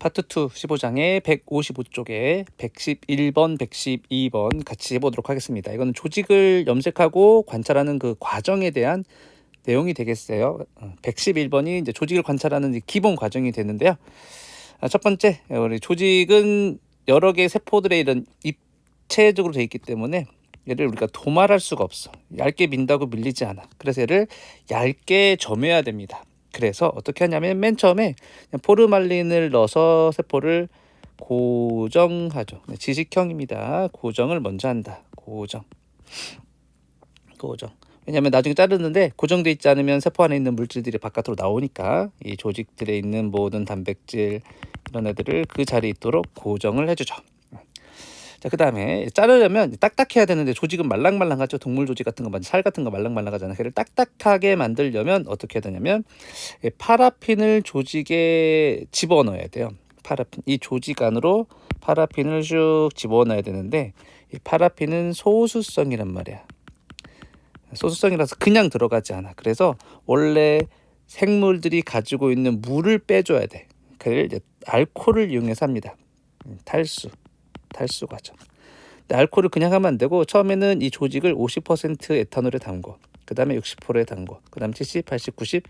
파트 2 15장의 155쪽에 111번, 112번 같이 해보도록 하겠습니다. 이거는 조직을 염색하고 관찰하는 그 과정에 대한 내용이 되겠어요. 111번이 이제 조직을 관찰하는 기본 과정이 되는데요. 첫 번째, 우리 조직은 여러 개의 세포들의 이런 입체적으로 되어 있기 때문에 얘를 우리가 도말할 수가 없어. 얇게 민다고 밀리지 않아. 그래서 얘를 얇게 점여야 됩니다. 그래서 어떻게 하냐면 맨 처음에 포르말린을 넣어서 세포를 고정하죠. 지식형입니다. 고정을 먼저 한다. 고정. 왜냐하면 나중에 자르는데 고정돼 있지 않으면 세포 안에 있는 물질들이 바깥으로 나오니까 이 조직들에 있는 모든 단백질 이런 애들을 그 자리에 있도록 고정을 해주죠. 자, 그 다음에 자르려면 딱딱해야 되는데 조직은 말랑말랑하죠. 동물 조직 같은 거, 살 같은 거 말랑말랑하잖아요. 그를 딱딱하게 만들려면 어떻게 해야 되냐면 파라핀을 조직에 집어넣어야 돼요. 파라핀, 이 조직 안으로 파라핀을 쭉 집어넣어야 되는데 이 파라핀은 소수성이란 말이야. 소수성이라서 그냥 들어가지 않아. 그래서 원래 생물들이 가지고 있는 물을 빼줘야 돼. 그를 이제 알코올을 이용해서 합니다. 탈수 과정. 근데 알코올을 그냥 하면 안 되고 처음에는 이 조직을 50% 에탄올에 담고 그 다음에 60%에 담고 그 다음 70, 80, 90,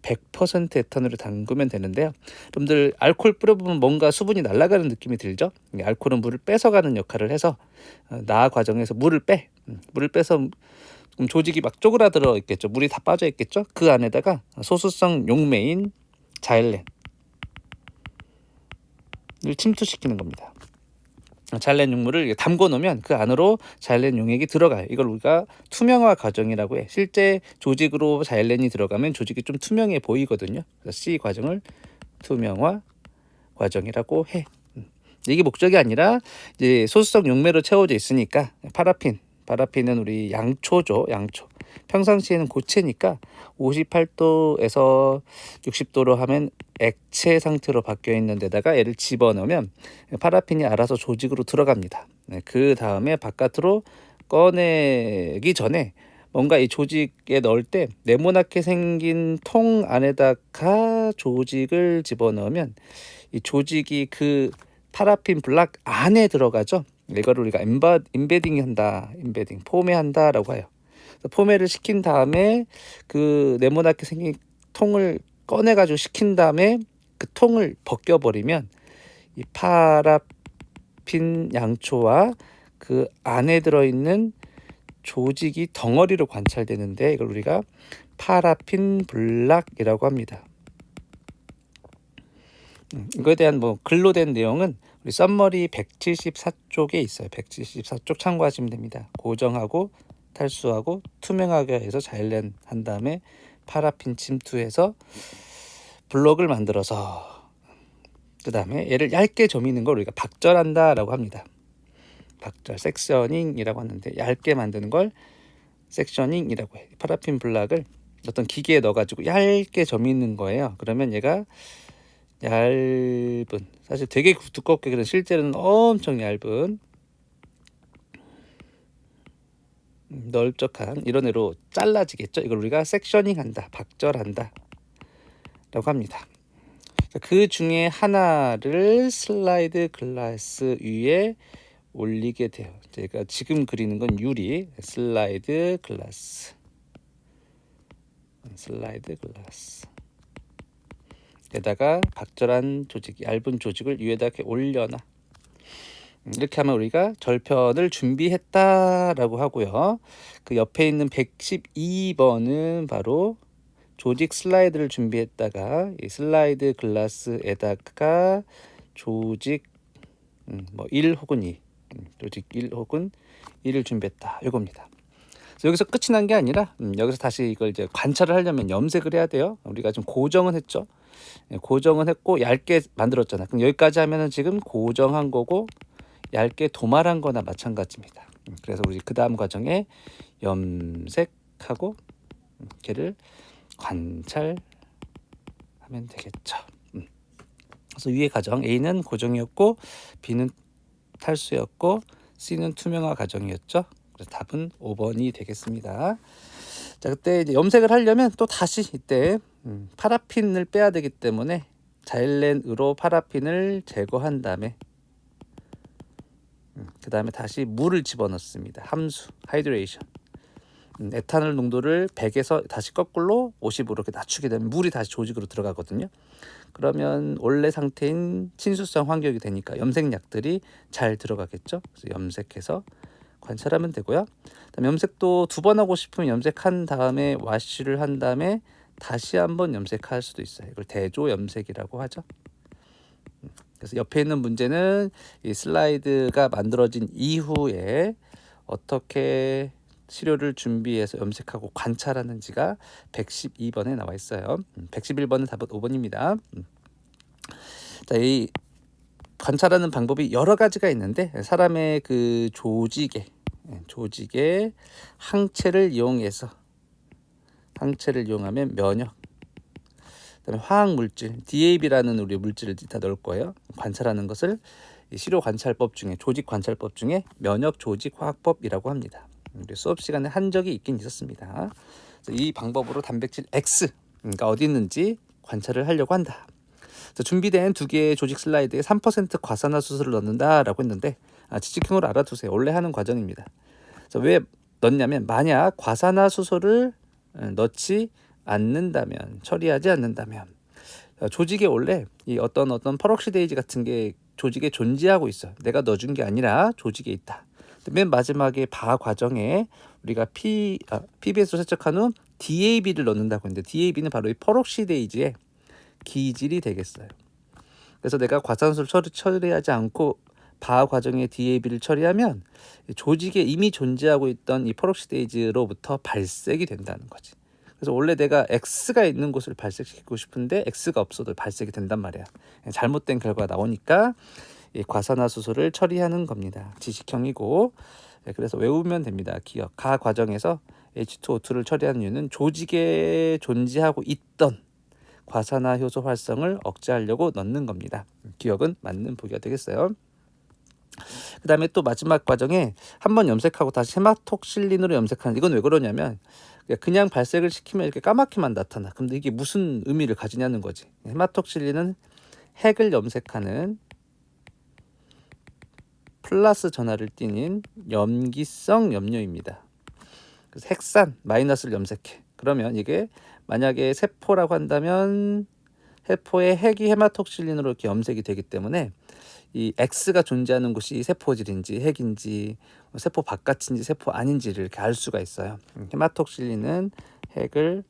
100% 에탄올에 담그면 되는데요. 여러분들 알코올 뿌려보면 뭔가 수분이 날아가는 느낌이 들죠? 알코올은 물을 뺏어가는 역할을 해서 나아 과정에서 물을 빼서 조직이 막 쪼그라들어 있겠죠. 물이 다 빠져 있겠죠. 그 안에다가 소수성 용매인 자일렌을 침투시키는 겁니다. 자일렌 용물을 담궈 놓으면 그 안으로 자일렌 용액이 들어가요. 이걸 우리가 투명화 과정이라고 해. 실제 조직으로 자일렌이 들어가면 조직이 좀 투명해 보이거든요. 그래서 C 과정을 투명화 과정이라고 해. 이게 목적이 아니라 이제 소수성 용매로 채워져 있으니까 파라핀은 우리 양초죠. 양초. 평상시에는 고체니까 58도에서 60도로 하면 액체 상태로 바뀌어 있는 데다가 얘를 집어넣으면 파라핀이 알아서 조직으로 들어갑니다. 그 다음에 바깥으로 꺼내기 전에 뭔가 이 조직에 넣을 때 네모나게 생긴 통 안에다가 조직을 집어넣으면 이 조직이 그 파라핀 블락 안에 들어가죠. 이거를 우리가 인베딩 한다, 포매한다라고 해요. 포매를 시킨 다음에 그 네모나게 생긴 통을 꺼내가지고 식힌 다음에 그 통을 벗겨버리면 이 파라핀 양초와 그 안에 들어있는 조직이 덩어리로 관찰되는데 이걸 우리가 파라핀 블락이라고 합니다. 이거에 대한 글로 된 내용은 우리 썸머리 174쪽에 있어요. 174쪽 참고하시면 됩니다. 고정하고 탈수하고 투명하게 해서 자일렌 한 다음에 파라핀 침투해서 블록을 만들어서 그 다음에 얘를 얇게 점이는 걸 우리가 박절한다라고 합니다. 박절, 섹셔닝이라고 하는데 얇게 만드는 걸 섹셔닝이라고 해. 파라핀 블락을 어떤 기계에 넣어가지고 얇게 점이는 거예요. 그러면 얘가 얇은, 사실 되게 두껍게 그런 실제로는 엄청 얇은 넓적한 이런 애로 잘라지겠죠. 이걸 우리가 섹셔닝한다, 박절한다 라고 합니다. 그 중에 하나를 슬라이드 글라스 위에 올리게 돼요. 제가 지금 그리는 건 유리, 슬라이드 글라스 에다가 박절한 조직, 얇은 조직을 위에다 이렇게 올려놔. 이렇게 하면 우리가 절편을 준비했다라고 하고요. 그 옆에 있는 112번은 바로 조직 슬라이드를 준비했다가 이 슬라이드 글라스에다가 조직 1 혹은 2 조직 1 혹은 2를 준비했다 이겁니다. 여기서 끝이 난 게 아니라 여기서 다시 이걸 이제 관찰을 하려면 염색을 해야 돼요. 우리가 좀 고정은 했죠. 고정은 했고 얇게 만들었잖아. 그럼 여기까지 하면은 지금 고정한 거고 얇게 도말한 거나 마찬가지입니다. 그래서 우리 그 다음 과정에 염색하고 걔를 관찰하면 되겠죠. 그래서 위의 과정 A는 고정이었고 B는 탈수였고 C는 투명화 과정이었죠. 그래서 답은 5번이 되겠습니다. 자, 그때 이제 염색을 하려면 또 다시 이때 파라핀을 빼야 되기 때문에 자일렌으로 파라핀을 제거한 다음에 그 다음에 다시 물을 집어넣습니다. 함수, 하이드레이션. 에탄올 농도를 100에서 다시 거꾸로 50으로 이렇게 낮추게 되면 물이 다시 조직으로 들어가거든요. 그러면 원래 상태인 친수성 환경이 되니까 염색약들이 잘 들어가겠죠. 그래서 염색해서 관찰하면 되고요. 그다음에 염색도 2번 하고 싶으면 염색한 다음에 와쉬를 한 다음에 다시 한번 염색할 수도 있어요. 이걸 대조 염색이라고 하죠. 그래서 옆에 있는 문제는 이 슬라이드가 만들어진 이후에 어떻게 시료를 준비해서 염색하고 관찰하는지가 112번에 나와 있어요. 111번은 답은 5번입니다. 자, 이 관찰하는 방법이 여러 가지가 있는데 사람의 그 조직의 항체를 이용하면 면역, 그다음에 화학 물질 DAB라는 우리 물질을 다 넣을 거예요. 관찰하는 것을 시료 관찰법 중에 조직 관찰법 중에 면역 조직 화학법이라고 합니다. 우리 수업 시간에 한 적이 있긴 있었습니다. 이 방법으로 단백질 X가 어디 있는지 관찰을 하려고 한다. 준비된 2개의 조직 슬라이드에 3% 과산화수소를 넣는다라고 했는데 지식형으로 알아두세요. 원래 하는 과정입니다. 왜 넣냐면 만약 과산화수소를 넣지 않는다면, 처리하지 않는다면 조직에 원래 이 어떤 퍼럭시데이즈 같은 게 조직에 존재하고 있어. 내가 넣어준 게 아니라 조직에 있다. 맨 마지막에 바 과정에 우리가 PBS로 세척한 후 DAB를 넣는다고 했는데 DAB는 바로 이 퍼럭시데이즈의 기질이 되겠어요. 그래서 내가 과산화수소를 처리하지 않고 바 과정에 DAB를 처리하면 조직에 이미 존재하고 있던 이 퍼럭시데이즈로부터 발색이 된다는 거지. 그래서 원래 내가 X가 있는 곳을 발색시키고 싶은데 X가 없어도 발색이 된단 말이야. 잘못된 결과가 나오니까 이 과산화수소를 처리하는 겁니다. 지식형이고, 그래서 외우면 됩니다. 기억. 가 과정에서 H2O2를 처리하는 이유는 조직에 존재하고 있던 과산화 효소 활성을 억제하려고 넣는 겁니다. 기억은 맞는 보기가 되겠어요. 그 다음에 또 마지막 과정에 한번 염색하고 다시 헤마톡실린으로 염색하는, 이건 왜 그러냐면 그냥 발색을 시키면 이렇게 까맣게만 나타나. 근데 이게 무슨 의미를 가지냐는 거지. 헤마톡실린은 핵을 염색하는 플러스 전하를 띠는 염기성 염료입니다. 그래서 핵산 마이너스를 염색해. 그러면 이게 만약에 세포라고 한다면 세포의 핵이 헤마톡실린으로 이렇게 염색이 되기 때문에 이 X가 존재하는 곳이 세포질인지 핵인지 세포 바깥인지 세포 아닌지를 이렇게 알 수가 있어요. 헤마톡실린은 핵을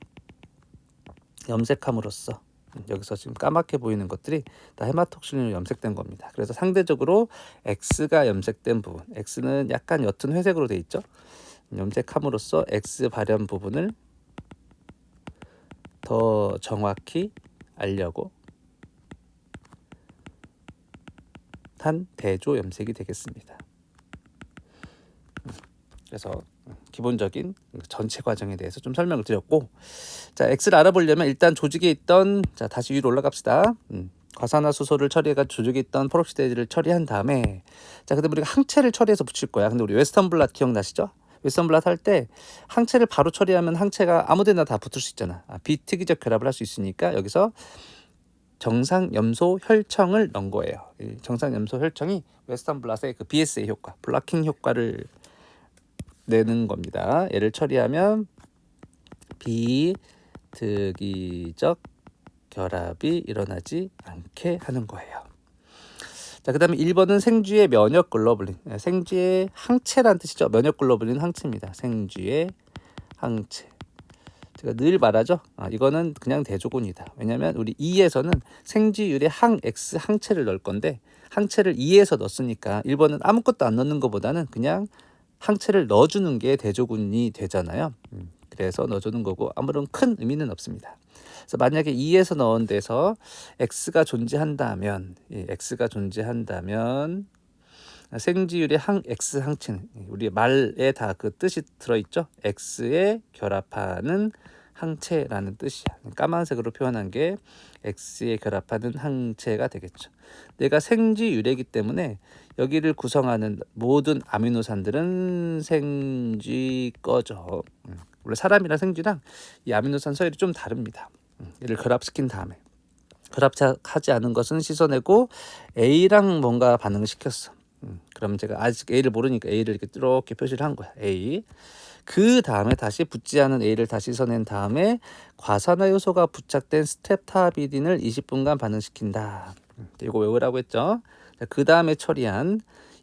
염색함으로써 여기서 지금 까맣게 보이는 것들이 다 헤마톡실린으로 염색된 겁니다. 그래서 상대적으로 X가 염색된 부분, X는 약간 옅은 회색으로 돼 있죠. 염색함으로써 X 발현 부분을 더 정확히 알려고 한 대조 염색이 되겠습니다. 그래서 기본적인 전체 과정에 대해서 좀 설명을 드렸고, 자, X를 알아보려면 일단 조직에 있던, 자, 다시 위로 올라갑시다. 과산화수소를 처리해가 조직에 있던 퍼럭시데이즈를 처리한 다음에, 자, 그다음에 우리가 항체를 처리해서 붙일 거야. 근데 우리 웨스턴 블랏 기억나시죠? 웨스턴 블랏 할 때 항체를 바로 처리하면 항체가 아무데나 다 붙을 수 있잖아. 비특이적 결합을 할 수 있으니까 여기서 정상염소 혈청을 넣은 거예요. 이 정상염소 혈청이 웨스턴 블랏의 그 BSA 효과, 블라킹 효과를 내는 겁니다. 얘를 처리하면 비특이적 결합이 일어나지 않게 하는 거예요. 자, 그다음에 1번은 생쥐의 면역 글로불린. 생쥐의 항체란 뜻이죠. 면역 글로불린 항체입니다. 생쥐의 항체. 제가 늘 말하죠. 이거는 그냥 대조군이다. 왜냐하면 우리 2에서는 생쥐율의 항X 항체를 넣을 건데 항체를 2에서 넣었으니까 1번은 아무것도 안 넣는 것보다는 그냥 항체를 넣어주는 게 대조군이 되잖아요. 그래서 넣어주는 거고 아무런 큰 의미는 없습니다. 그래서 만약에 2에서 넣은 데서 X가 존재한다면, X가 존재한다면 생쥐율의 항X 항체는 우리 말에 다 그 뜻이 들어있죠. X에 결합하는 항체라는 뜻이야. 까만색으로 표현한 게 X에 결합하는 항체가 되겠죠. 내가 생쥐율이기 때문에 여기를 구성하는 모든 아미노산들은 생쥐 거죠. 원래 사람이랑 생쥐랑 이 아미노산 서열이 좀 다릅니다. 얘를 결합시킨 다음에 결합하지 않은 것은 씻어내고 A랑 뭔가 반응을 시켰어. 그러면 제가 아직 A를 모르니까 A를 이렇게 표시를 한 거야. A. 그 다음에 다시 붙지 않은 A를 다시 씻어낸 다음에 과산화 요소가 부착된 스텝타비딘을 20분간 반응시킨다. 이거 외우라고 했죠. 그 다음에 처리한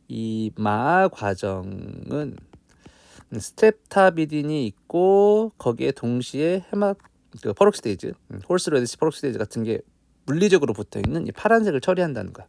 이 마 과정은 스텝타비딘이 있고 거기에 동시에 퍼럭시데이즈, 홀스레디시 퍼럭시데이즈 같은 게 물리적으로 붙어있는 이 파란색을 처리한다는 거야.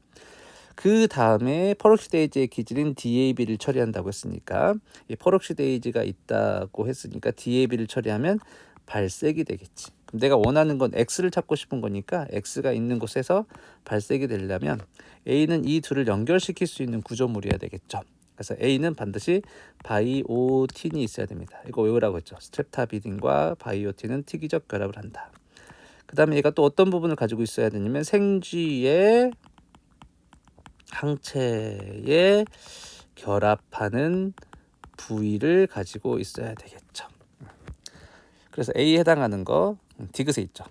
그 다음에 퍼럭시데이즈의 기질인 DAB를 처리한다고 했으니까 이 퍼럭시데이즈가 있다고 했으니까 DAB를 처리하면 발색이 되겠지. 그럼 내가 원하는 건 X를 찾고 싶은 거니까 X가 있는 곳에서 발색이 되려면 A는 이 둘을 연결시킬 수 있는 구조물이어야 되겠죠. 그래서 A는 반드시 바이오틴이 있어야 됩니다. 이거 외우라고 했죠. 스트랩타비딘과 바이오틴은 특이적 결합을 한다. 그 다음에 얘가 또 어떤 부분을 가지고 있어야 되냐면 생쥐의 항체에 결합하는 부위를 가지고 있어야 되겠죠. 그래서 A에 해당하는 거 디귿에 있죠.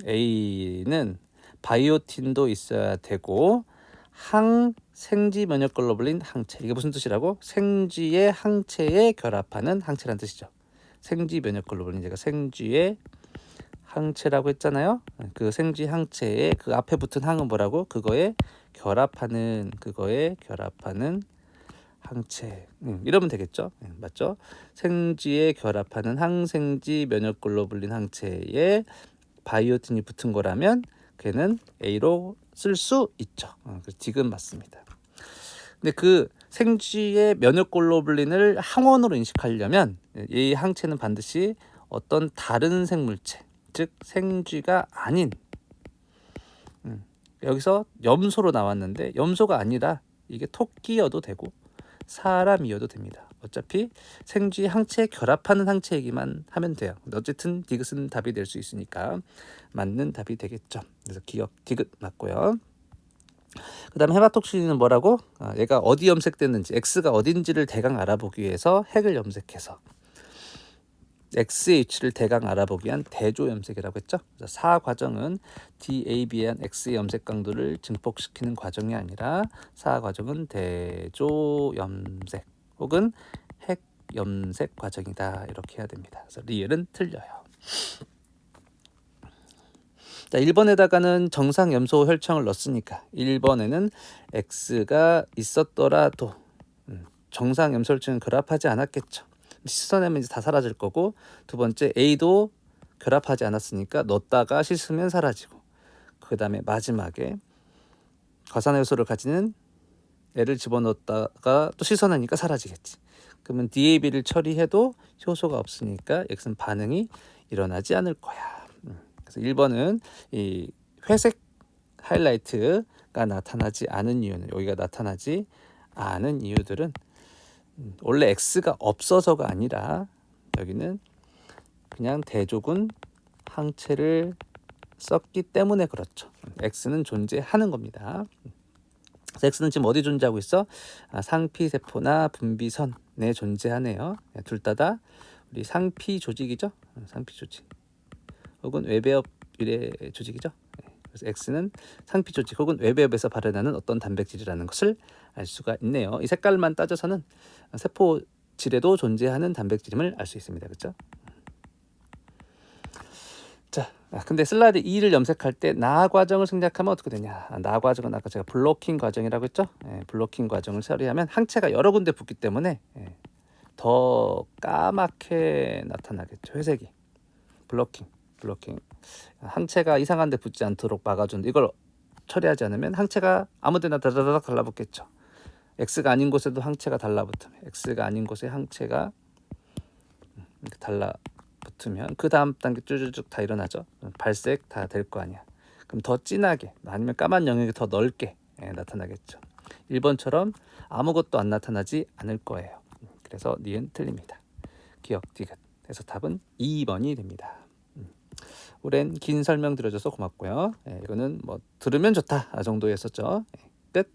A는 바이오틴도 있어야 되고 항생쥐 면역글로불린 항체. 이게 무슨 뜻이라고? 생쥐의 항체에 결합하는 항체란 뜻이죠. 생쥐 면역글로불린, 제가 생쥐의 항체라고 했잖아요. 그 생쥐 항체에 그 앞에 붙은 항은 뭐라고? 그거에 결합하는 항체. 이러면 되겠죠. 맞죠? 생쥐에 결합하는 항생쥐 면역글로불린 항체에 바이오틴이 붙은 거라면 걔는 A로 쓸 수 있죠. 그래서 디귿 맞습니다. 근데 그 생쥐의 면역글로불린을 항원으로 인식하려면 이 항체는 반드시 어떤 다른 생물체, 즉 생쥐가 아닌, 여기서 염소로 나왔는데 염소가 아니라 이게 토끼여도 되고 사람이어도 됩니다. 어차피 생쥐 항체에 결합하는 항체이기만 하면 돼요. 어쨌든 디귿은 답이 될 수 있으니까 맞는 답이 되겠죠. 그래서 기억 디귿 맞고요. 그 다음에 헤마톡신은 뭐라고? 얘가 어디 염색됐는지, X가 어딘지를 대강 알아보기 위해서 핵을 염색해서 XH를 대강 알아보기 위한 대조 염색이라고 했죠. 그래서 4과정은 DAB에 한 X의 염색 강도를 증폭시키는 과정이 아니라 4과정은 대조 염색 혹은 핵 염색 과정이다. 이렇게 해야 됩니다. 그래서 리을은 틀려요. 자, 1번에다가는 정상 염소 혈청을 넣었으니까 1번에는 X가 있었더라도 정상 염소 혈청은 결합하지 않았겠죠. 씻어내면 이제 다 사라질 거고, 두 번째 A도 결합하지 않았으니까 넣었다가 씻으면 사라지고, 그 다음에 마지막에 과산화 요소를 가지는 애를 집어넣었다가 또 씻어내니까 사라지겠지. 그러면 DAB를 처리해도 효소가 없으니까 X는 반응이 일어나지 않을 거야. 그래서 1번은 이 회색 하이라이트가 나타나지 않은 이유는, 여기가 나타나지 않은 이유들은 원래 X가 없어서가 아니라 여기는 그냥 대조군 항체를 썼기 때문에 그렇죠. X는 존재하는 겁니다. X는 지금 어디 존재하고 있어? 상피세포나 분비선에 존재하네요. 둘 다 우리 상피 조직이죠. 상피 조직 혹은 외배업 유래 조직이죠. 그래서 X는 상피 조직 혹은 외배업에서 발현하는 어떤 단백질이라는 것을 알 수가 있네요. 이 색깔만 따져서는 세포질에도 존재하는 단백질임을 알 수 있습니다. 그렇죠? 자, 근데 슬라이드 2를 염색할 때 나 과정을 생략하면 어떻게 되냐? 나 과정은 아까 제가 블로킹 과정이라고 했죠? 블로킹 과정을 처리하면 항체가 여러 군데 붙기 때문에 더 까맣게 나타나겠죠. 회색이. 블로킹. 항체가 이상한 데 붙지 않도록 막아준, 이걸 처리하지 않으면 항체가 아무데나 다다닥 달라붙겠죠. X가 아닌 곳에도 항체가 달라붙으면, X가 아닌 곳에 항체가 이렇게 달라붙으면 그 다음 단계 쭈쭈쭉 다 일어나죠. 발색 다 될 거 아니야. 그럼 더 진하게 아니면 까만 영역이 더 넓게 나타나겠죠. 1번처럼 아무것도 안 나타나지 않을 거예요. 그래서 니은 틀립니다. 기억 디귿. 그래서 답은 2번이 됩니다. 오랜 긴 설명 들어줘서 고맙고요. 이거는 뭐 들으면 좋다 정도였었죠. 끝.